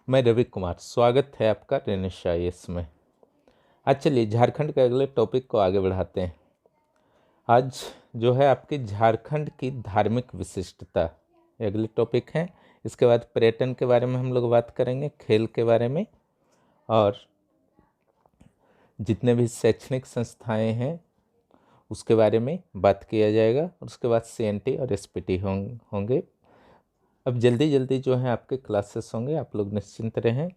मैं रवि कुमार, स्वागत है आपका रेनिश आईएएस में। आज चलिए झारखंड के अगले टॉपिक को आगे बढ़ाते हैं। आज जो है आपकी झारखंड की धार्मिक विशिष्टता, ये अगले टॉपिक है। इसके बाद पर्यटन के बारे में हम लोग बात करेंगे, खेल के बारे में, और जितने भी शैक्षणिक संस्थाएं हैं उसके बारे में बात किया जाएगा। और उसके बाद सीएनटी और एसपीटी होंगे। अब जल्दी जल्दी जो है आपके क्लासेस होंगे, आप लोग निश्चिंत रहें।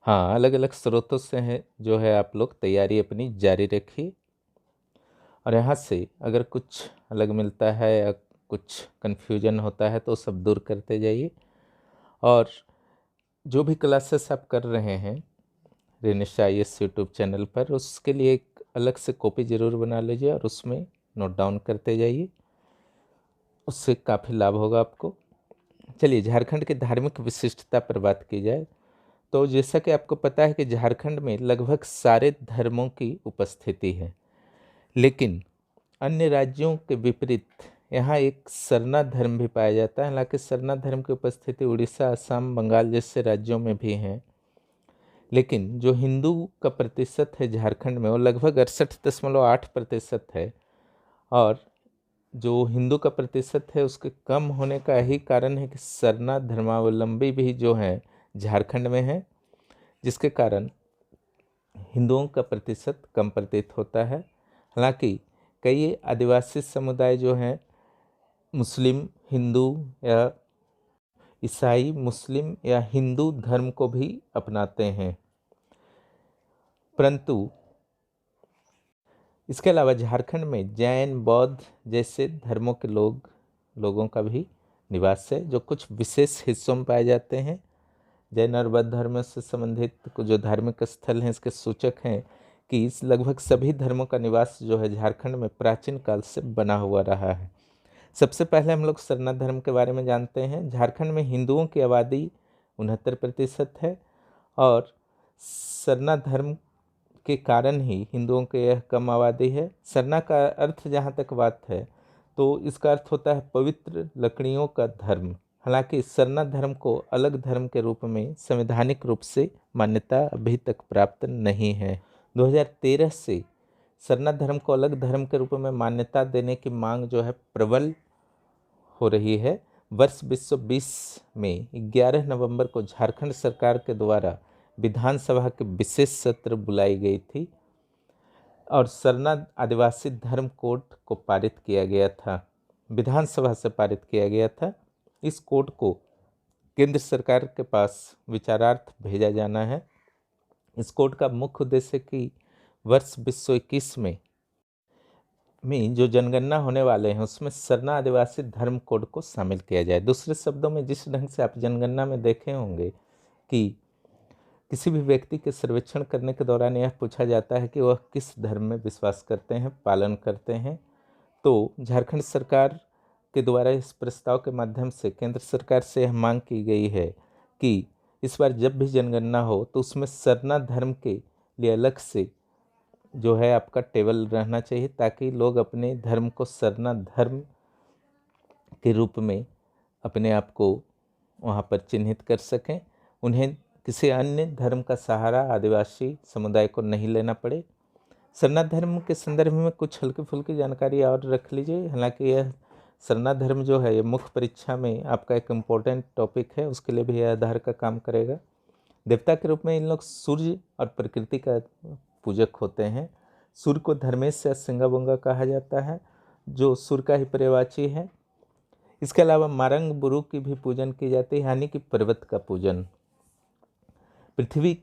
हाँ, अलग अलग स्रोतों से है जो है आप लोग तैयारी अपनी जारी रखिए। और यहाँ से अगर कुछ अलग मिलता है या कुछ कन्फ्यूजन होता है तो सब दूर करते जाइए। और जो भी क्लासेस आप कर रहे हैं रेनिश आईएएस यूट्यूब चैनल पर, उसके लिए एक अलग से कॉपी ज़रूर बना लीजिए और उसमें नोट डाउन करते जाइए, उससे काफ़ी लाभ होगा आपको। चलिए झारखंड की धार्मिक विशिष्टता पर बात की जाए तो जैसा कि आपको पता है कि झारखंड में लगभग सारे धर्मों की उपस्थिति है, लेकिन अन्य राज्यों के विपरीत यहाँ एक सरना धर्म भी पाया जाता है। हालांकि सरना धर्म की उपस्थिति उड़ीसा, असम, बंगाल जैसे राज्यों में भी है, लेकिन जो हिंदू का प्रतिशत है झारखंड में वो लगभग 68.8% है। और जो हिंदू का प्रतिशत है उसके कम होने का यही कारण है कि सरना धर्मावलंबी भी जो हैं झारखंड में है, जिसके कारण हिंदुओं का प्रतिशत कम प्रतीत होता है। हालांकि कई आदिवासी समुदाय जो हैं मुस्लिम, हिंदू या ईसाई, मुस्लिम या हिंदू धर्म को भी अपनाते हैं, परंतु इसके अलावा झारखंड में जैन, बौद्ध जैसे धर्मों के लोगों का भी निवास है, जो कुछ विशेष हिस्सों में पाए जाते हैं। जैन और बौद्ध धर्म से संबंधित जो धार्मिक स्थल हैं इसके सूचक हैं कि इस लगभग सभी धर्मों का निवास जो है झारखंड में प्राचीन काल से बना हुआ रहा है। सबसे पहले हम लोग सरना धर्म के बारे में जानते हैं। झारखंड में हिंदुओं की आबादी 69% है, और सरना धर्म के कारण ही हिंदुओं की यह कम आबादी है। सरना का अर्थ जहाँ तक बात है तो इसका अर्थ होता है पवित्र लकड़ियों का धर्म। हालांकि सरना धर्म को अलग धर्म के रूप में संवैधानिक रूप से मान्यता अभी तक प्राप्त नहीं है। 2013 से सरना धर्म को अलग धर्म के रूप में मान्यता देने की मांग जो है प्रबल हो रही है। वर्ष 2020 में 11 नवंबर को झारखंड सरकार के द्वारा विधानसभा के विशेष सत्र बुलाई गई थी और सरना आदिवासी धर्म कोड को पारित किया गया था, विधानसभा से पारित किया गया था। इस कोड को केंद्र सरकार के पास विचारार्थ भेजा जाना है। इस कोड का मुख्य उद्देश्य कि वर्ष 2021 में जो जनगणना होने वाले हैं उसमें सरना आदिवासी धर्म कोड को शामिल किया जाए। दूसरे शब्दों में, जिस ढंग से आप जनगणना में देखे होंगे कि किसी भी व्यक्ति के सर्वेक्षण करने के दौरान यह पूछा जाता है कि वह किस धर्म में विश्वास करते हैं, पालन करते हैं, तो झारखंड सरकार के द्वारा इस प्रस्ताव के माध्यम से केंद्र सरकार से यह मांग की गई है कि इस बार जब भी जनगणना हो तो उसमें सरना धर्म के लिए अलग से जो है आपका टेबल रहना चाहिए, ताकि लोग अपने धर्म को सरना धर्म के रूप में अपने आप को वहाँ पर चिन्हित कर सकें। उन्हें किसी अन्य धर्म का सहारा आदिवासी समुदाय को नहीं लेना पड़े। सरना धर्म के संदर्भ में कुछ हल्की फुल्की जानकारी और रख लीजिए। हालांकि यह सरना धर्म जो है ये मुख्य परीक्षा में आपका एक इम्पोर्टेंट टॉपिक है, उसके लिए भी यह आधार का काम करेगा। देवता के रूप में इन लोग सूर्य और प्रकृति का पूजक होते हैं। सूर्य को धर्मेश या सिंगाबुंगा कहा जाता है, जो सूर्य का ही पर्यवाची है। इसके अलावा मारंग बुरु की भी पूजन की जाती है, यानी कि पर्वत का पूजन। पृथ्वी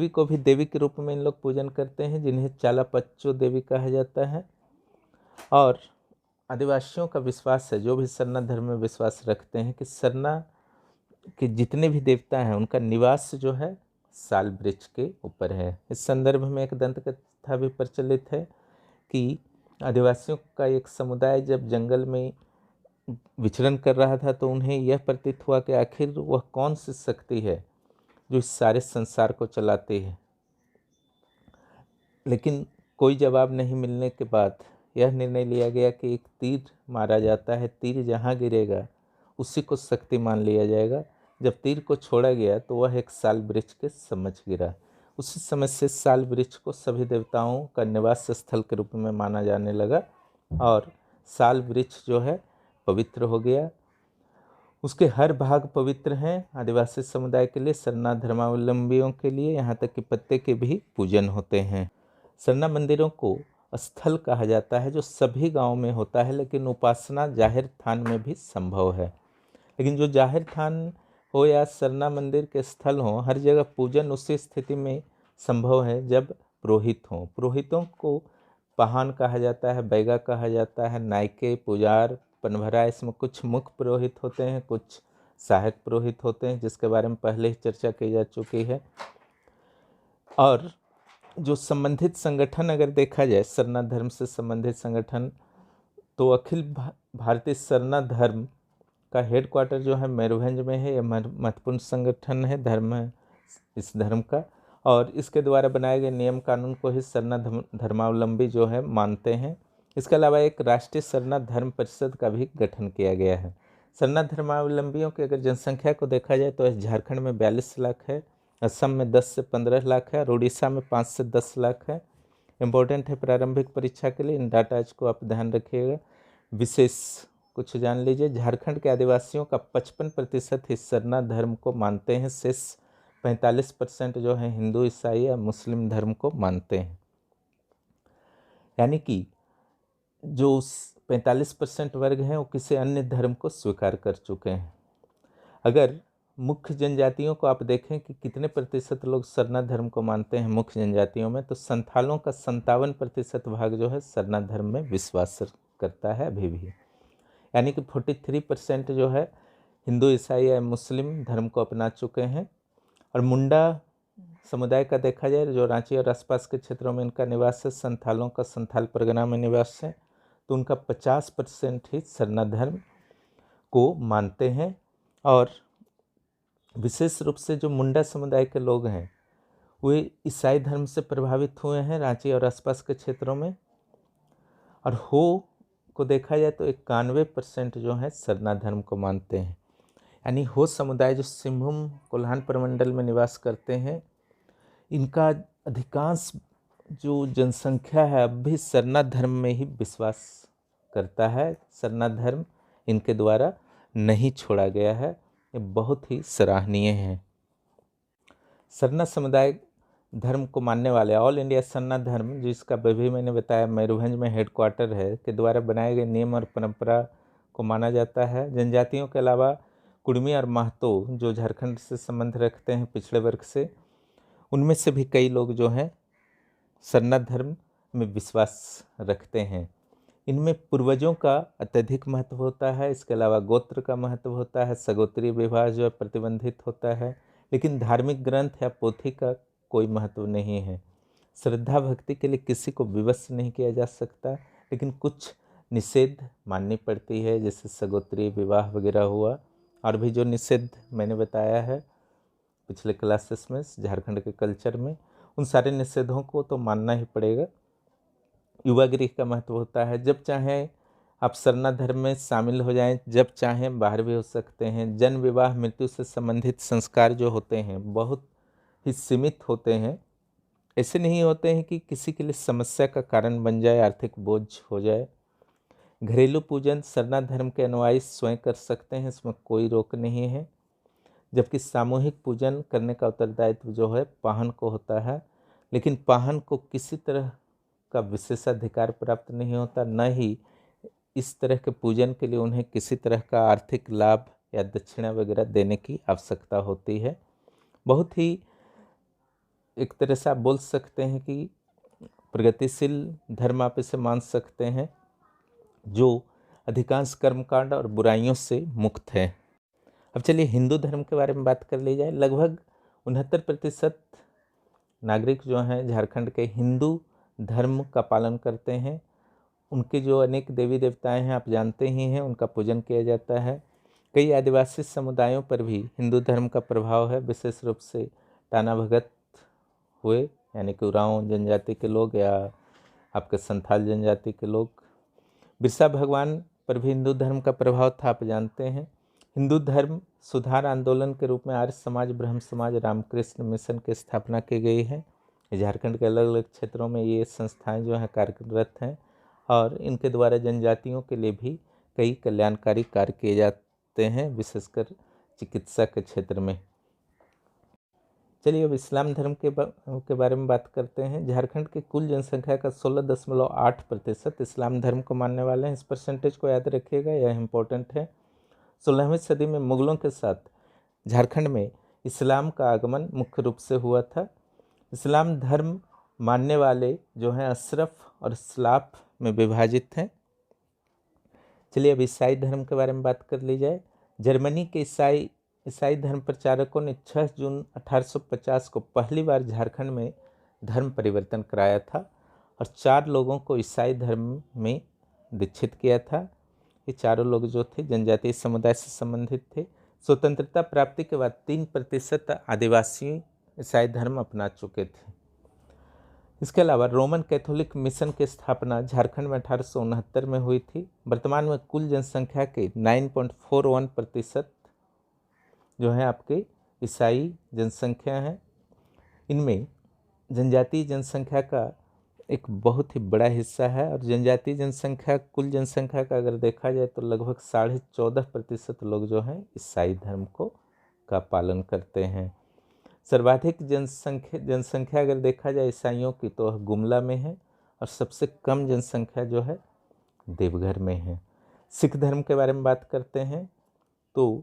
को भी देवी के रूप में इन लोग पूजन करते हैं, जिन्हें चालापच्चो देवी कहा जाता है। और आदिवासियों का विश्वास है, जो भी सरना धर्म में विश्वास रखते हैं, कि सरना के जितने भी देवता हैं उनका निवास जो है साल वृक्ष के ऊपर है। इस संदर्भ में एक दंत कथा भी प्रचलित है कि आदिवासियों का एक समुदाय जब जंगल में विचरण कर रहा था तो उन्हें यह प्रतीत हुआ कि आखिर वह कौन सी शक्ति है जो इस सारे संसार को चलाती है, लेकिन कोई जवाब नहीं मिलने के बाद यह निर्णय लिया गया कि एक तीर मारा जाता है, तीर जहाँ गिरेगा उसी को शक्ति मान लिया जाएगा। जब तीर को छोड़ा गया तो वह एक साल वृक्ष के समक्ष गिरा। उसी समय से साल वृक्ष को सभी देवताओं का निवास स्थल के रूप में माना जाने लगा और साल वृक्ष जो है पवित्र हो गया। उसके हर भाग पवित्र हैं आदिवासी समुदाय के लिए, सरना धर्मावलंबियों के लिए, यहाँ तक कि पत्ते के भी पूजन होते हैं। सरना मंदिरों को स्थल कहा जाता है जो सभी गांवों में होता है, लेकिन उपासना जाहिर थान में भी संभव है। लेकिन जो जाहिर थान हो या सरना मंदिर के स्थल हो, हर जगह पूजन उसी स्थिति में संभव है जब पुरोहित हों। पुरोहितों को पाहन कहा जाता है, बैगा कहा जाता है, नायके, पुजार, पनभरा, इसमें कुछ मुख्य पुरोहित होते हैं, कुछ सहायक पुरोहित होते हैं, जिसके बारे में पहले ही चर्चा की जा चुकी है। और जो संबंधित संगठन अगर देखा जाए सरना धर्म से संबंधित संगठन, तो अखिल भारतीय सरना धर्म का हेडक्वार्टर जो है मयूरभंज में है। यह महत्वपूर्ण संगठन है इस धर्म का, और इसके द्वारा बनाए गए नियम कानून को ही सरना धर्मावलंबी जो है मानते हैं। इसके अलावा एक राष्ट्रीय सरना धर्म परिषद का भी गठन किया गया है। सरना धर्मावलंबियों की अगर जनसंख्या को देखा जाए तो झारखंड में 42 लाख है, असम में 10 से 15 लाख है और उड़ीसा में 5 से 10 लाख है। इम्पोर्टेंट है प्रारंभिक परीक्षा के लिए, इन डाटाज को आप ध्यान रखिएगा। विशेष कुछ जान लीजिए, झारखंड के आदिवासियों का 55% ही सरना धर्म को मानते हैं, शेष 45% जो है हिंदू, ईसाई या मुस्लिम धर्म को मानते हैं। यानी कि जो 45% वर्ग हैं वो किसी अन्य धर्म को स्वीकार कर चुके हैं। अगर मुख्य जनजातियों को आप देखें कि कितने प्रतिशत लोग सरना धर्म को मानते हैं मुख्य जनजातियों में, तो संथालों का 57% भाग जो है सरना धर्म में विश्वास करता है अभी भी। यानी कि 43% जो है हिंदू, ईसाई या मुस्लिम धर्म को अपना चुके हैं। और मुंडा समुदाय का देखा जाए, जो रांची और आसपास के क्षेत्रों में इनका निवास है, संथालों का संथाल परगना में निवास है, तो उनका 50% ही सरना धर्म को मानते हैं। और विशेष रूप से जो मुंडा समुदाय के लोग हैं वे ईसाई धर्म से प्रभावित हुए हैं रांची और आसपास के क्षेत्रों में। और हो को देखा जाए तो 91% जो है सरना धर्म को मानते हैं। यानी हो समुदाय जो सिंहभूम कोल्हान प्रमंडल में निवास करते हैं, इनका अधिकांश जो जनसंख्या है अब भी सरना धर्म में ही विश्वास करता है। सरना धर्म इनके द्वारा नहीं छोड़ा गया है, ये बहुत ही सराहनीय है। सरना समुदाय धर्म को मानने वाले ऑल इंडिया सरना धर्म, जिसका भी मैंने बताया मयूरभंज में हेडक्वार्टर है, के द्वारा बनाए गए नियम और परंपरा को माना जाता है। जनजातियों के अलावा कुड़मी और महतो जो झारखंड से संबंध रखते हैं पिछड़े वर्ग से, उनमें से भी कई लोग जो हैं सरना धर्म में विश्वास रखते हैं। इनमें पूर्वजों का अत्यधिक महत्व होता है, इसके अलावा गोत्र का महत्व होता है, सगोत्री विवाह जो है प्रतिबंधित होता है, लेकिन धार्मिक ग्रंथ या पोथी का कोई महत्व नहीं है। श्रद्धा भक्ति के लिए किसी को विवश नहीं किया जा सकता, लेकिन कुछ निषेध माननी पड़ती है, जैसे सगोत्री विवाह वगैरह हुआ। और भी जो निषेध मैंने बताया है पिछले क्लासेस में झारखंड के कल्चर में, उन सारे निषेधों को तो मानना ही पड़ेगा। युवा गृह का महत्व होता है, जब चाहें आप सरना धर्म में शामिल हो जाएं, जब चाहें बाहर भी हो सकते हैं। जन्म, विवाह, मृत्यु से संबंधित संस्कार जो होते हैं बहुत ही सीमित होते हैं, ऐसे नहीं होते हैं कि किसी के लिए समस्या का कारण बन जाए, आर्थिक बोझ हो जाए। घरेलू पूजन सरना धर्म के अनुयायी स्वयं कर सकते हैं, इसमें कोई रोक नहीं है, जबकि सामूहिक पूजन करने का उत्तरदायित्व जो है पाहन को होता है। लेकिन पाहन को किसी तरह का विशेषाधिकार प्राप्त नहीं होता, न ही इस तरह के पूजन के लिए उन्हें किसी तरह का आर्थिक लाभ या दक्षिणा वगैरह देने की आवश्यकता होती है। बहुत ही एक तरह से आप बोल सकते हैं कि प्रगतिशील धर्म आप इसे मान सकते हैं, जो अधिकांश कर्मकांड और बुराइयों से मुक्त है। अब चलिए हिंदू धर्म के बारे में बात कर ली जाए। लगभग 69% नागरिक जो हैं झारखंड के हिंदू धर्म का पालन करते हैं। उनके जो अनेक देवी देवताएं हैं आप जानते ही हैं, उनका पूजन किया जाता है। कई आदिवासी समुदायों पर भी हिंदू धर्म का प्रभाव है, विशेष रूप से टाना भगत हुए यानी कि उरांव जनजाति के लोग या आपके संथाल जनजाति के लोग। बिरसा भगवान पर भी हिंदू धर्म का प्रभाव था, आप जानते हैं। हिंदू धर्म सुधार आंदोलन के रूप में आर्य समाज, ब्रह्म समाज, रामकृष्ण मिशन की स्थापना की गई है। झारखंड के अलग अलग क्षेत्रों में ये संस्थाएं जो हैं कार्यरत हैं और इनके द्वारा जनजातियों के लिए भी कई कल्याणकारी कार्य किए जाते हैं, विशेषकर चिकित्सा के क्षेत्र में। चलिए अब इस्लाम धर्म के बारे में बात करते हैं। झारखंड की कुल जनसंख्या का 16.8% इस्लाम धर्म को मानने वाले हैं। इस परसेंटेज को याद रखिएगा, यह इम्पोर्टेंट है। 16वीं सदी में मुगलों के साथ झारखंड में इस्लाम का आगमन मुख्य रूप से हुआ था। इस्लाम धर्म मानने वाले जो हैं अशरफ और स्लाफ में विभाजित हैं। चलिए अब ईसाई धर्म के बारे में बात कर ली जाए। जर्मनी के ईसाई धर्म प्रचारकों ने 6 जून 1850 को पहली बार झारखंड में धर्म परिवर्तन कराया था और 4 लोगों को ईसाई धर्म में दीक्षित किया था। ये चारों लोग जो थे जनजातीय समुदाय से संबंधित थे। स्वतंत्रता प्राप्ति के बाद 3% आदिवासी ईसाई धर्म अपना चुके थे। इसके अलावा रोमन कैथोलिक मिशन की स्थापना झारखंड में 1869 में हुई थी। वर्तमान में कुल जनसंख्या के 9.41% जो है आपके ईसाई जनसंख्या है। इनमें जनजातीय जनसंख्या का एक बहुत ही बड़ा हिस्सा है और जनजातीय जनसंख्या कुल जनसंख्या का अगर देखा जाए तो लगभग 14.5% लोग जो हैं ईसाई धर्म का पालन करते हैं। सर्वाधिक जनसंख्या अगर देखा जाए ईसाइयों की तो वह गुमला में है और सबसे कम जनसंख्या जो है देवघर में है। सिख धर्म के बारे में बात करते हैं तो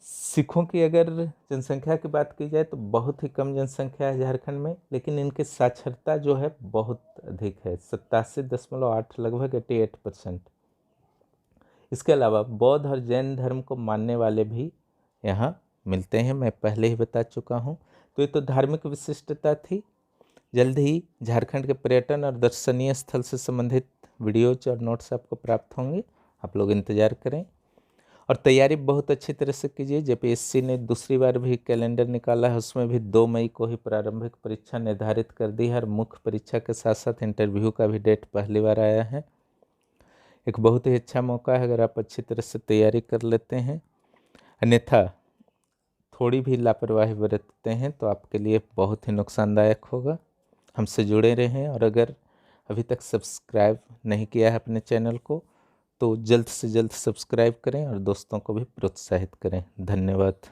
सिखों की अगर जनसंख्या की बात की जाए तो बहुत ही कम जनसंख्या है झारखंड में, लेकिन इनकी साक्षरता जो है बहुत अधिक है, 87.8 लगभग 88%। इसके अलावा बौद्ध और जैन धर्म को मानने वाले भी यहाँ मिलते हैं, मैं पहले ही बता चुका हूँ। तो ये तो धार्मिक विशिष्टता थी। जल्द ही झारखंड के पर्यटन और दर्शनीय स्थल से संबंधित वीडियोज और नोट्स आपको प्राप्त होंगे, आप लोग इंतज़ार करें और तैयारी बहुत अच्छी तरह से कीजिए। जेपीएससी ने दूसरी बार भी कैलेंडर निकाला है, उसमें भी 2 मई को ही प्रारंभिक परीक्षा निर्धारित कर दी है और मुख्य परीक्षा के साथ साथ इंटरव्यू का भी डेट पहली बार आया है। एक बहुत ही अच्छा मौका है अगर आप अच्छी तरह से तैयारी कर लेते हैं, अन्यथा थोड़ी भी लापरवाही बरतते हैं तो आपके लिए बहुत ही नुकसानदायक होगा। हमसे जुड़े रहें और अगर अभी तक सब्सक्राइब नहीं किया है अपने चैनल को तो जल्द से जल्द सब्सक्राइब करें और दोस्तों को भी प्रोत्साहित करें। धन्यवाद।